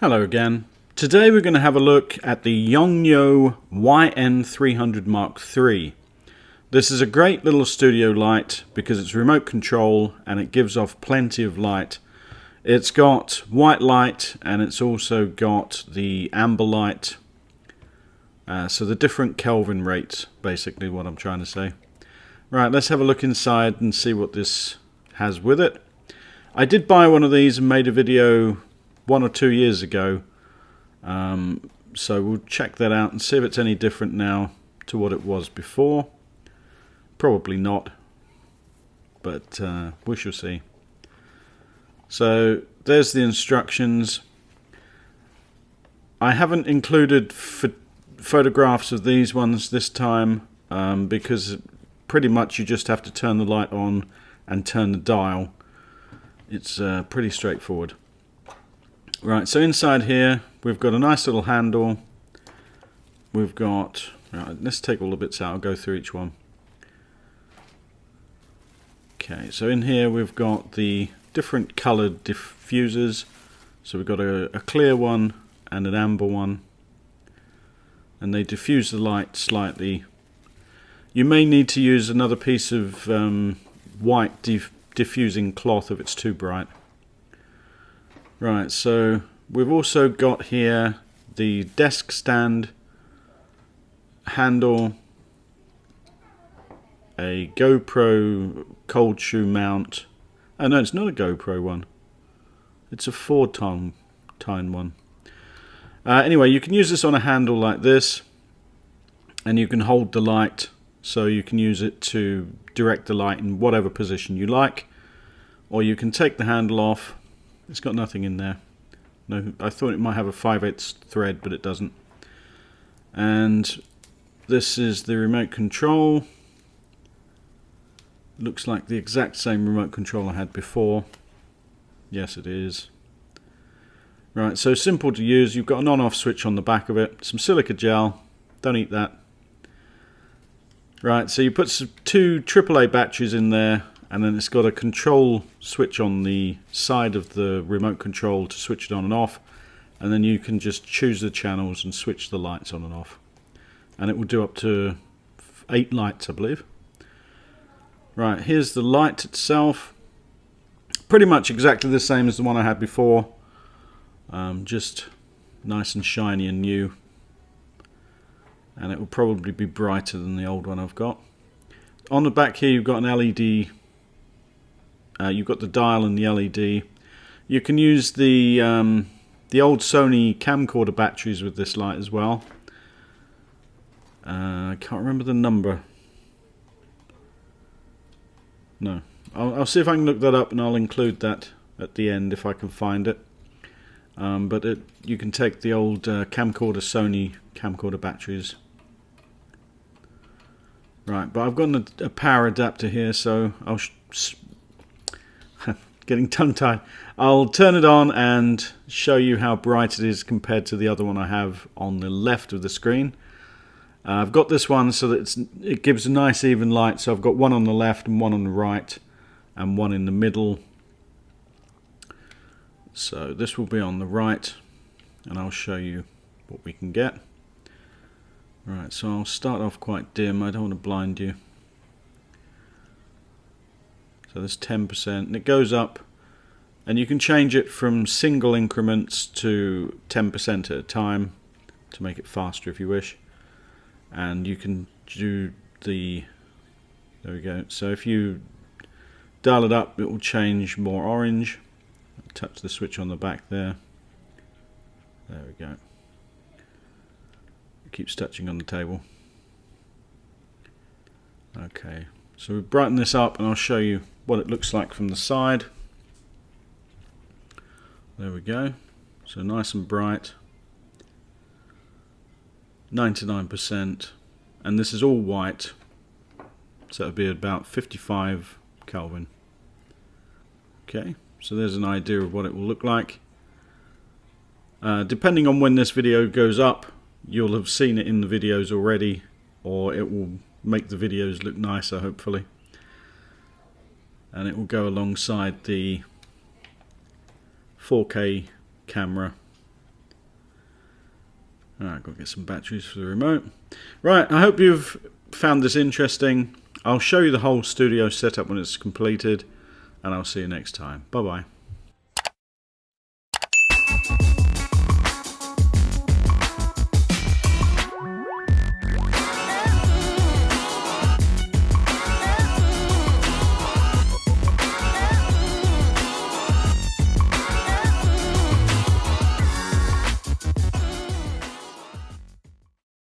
Hello again. Today we're going to have a look at the Yongnuo YN300 Mark III. This is a great little studio light because it's remote control and it gives off plenty of light. It's got white light and it's also got the amber light. So the different Kelvin rates, basically what I'm trying to say. Right, let's have a look inside and see what this has with it. I did buy one of these and made a video 1 or 2 years ago, so we'll check that out and see if it's any different now to what it was before. Probably not, but we shall see. So there's the instructions. I haven't included photographs of these ones this time because pretty much you just have to turn the light on and turn the dial. It's pretty straightforward. Right, so inside here we've got a nice little handle. We've got, right, let's take all the bits out, I'll go through each one. Okay, so in here we've got the different coloured diffusers. So we've got a clear one and an amber one, and they diffuse the light slightly. You may need to use another piece of white diffusing cloth if it's too bright. Right, so we've also got here the desk stand, handle, a GoPro cold shoe mount. Oh no, it's not a GoPro one. It's a 4-tine one. Anyway, you can use this on a handle like this, and you can hold the light, so you can use it to direct the light in whatever position you like. Or you can take the handle off. It's got nothing in there. No, I thought it might have a 5/8 thread, but it doesn't. And this is the remote control. Looks like the exact same remote control I had before. Yes, it is. Right, so simple to use. You've got an on-off switch on the back of it. Some silica gel. Don't eat that. Right, so you put some 2 AAA batteries in there, and then it's got a control switch on the side of the remote control to switch it on and off, and then you can just choose the channels and switch the lights on and off, and it will do up to 8 lights, I believe. Right, here's the light itself. Pretty much exactly the same as the one I had before, just nice and shiny and new, and it will probably be brighter than the old one I've got. On the back here you've got an LED. You've got the dial and the LED. You can use the old Sony camcorder batteries with this light as well. I can't remember the number. No, I'll see if I can look that up, and I'll include that at the end if I can find it. But you can take the old camcorder Sony camcorder batteries. Right, but I've got a power adapter here, so I'll getting tongue-tied. I'll turn it on and show you how bright it is compared to the other one I have on the left of the screen. I've got this one so that it gives a nice even light, so I've got one on the left and one on the right and one in the middle. So this will be on the right, and I'll show you what we can get. Right, so I'll start off quite dim, I don't want to blind you. So there's 10%, and it goes up, and you can change it from single increments to 10% at a time to make it faster if you wish. And you can do the, there we go, so if you dial it up it will change more orange. Touch the switch on the back there. There we go. It keeps touching on the table. Okay, so we brighten this up and I'll show you what it looks like from the side. There we go. So nice and bright. 99%. And this is all white. So it'll be about 55 Kelvin. Okay, so there's an idea of what it will look like. Depending on when this video goes up, you'll have seen it in the videos already, or it will make the videos look nicer, hopefully. and it will go alongside the 4K camera. Alright, got to get some batteries for the remote. Right, I hope you've found this interesting. I'll show you the whole studio setup when it's completed, and I'll see you next time. Bye bye.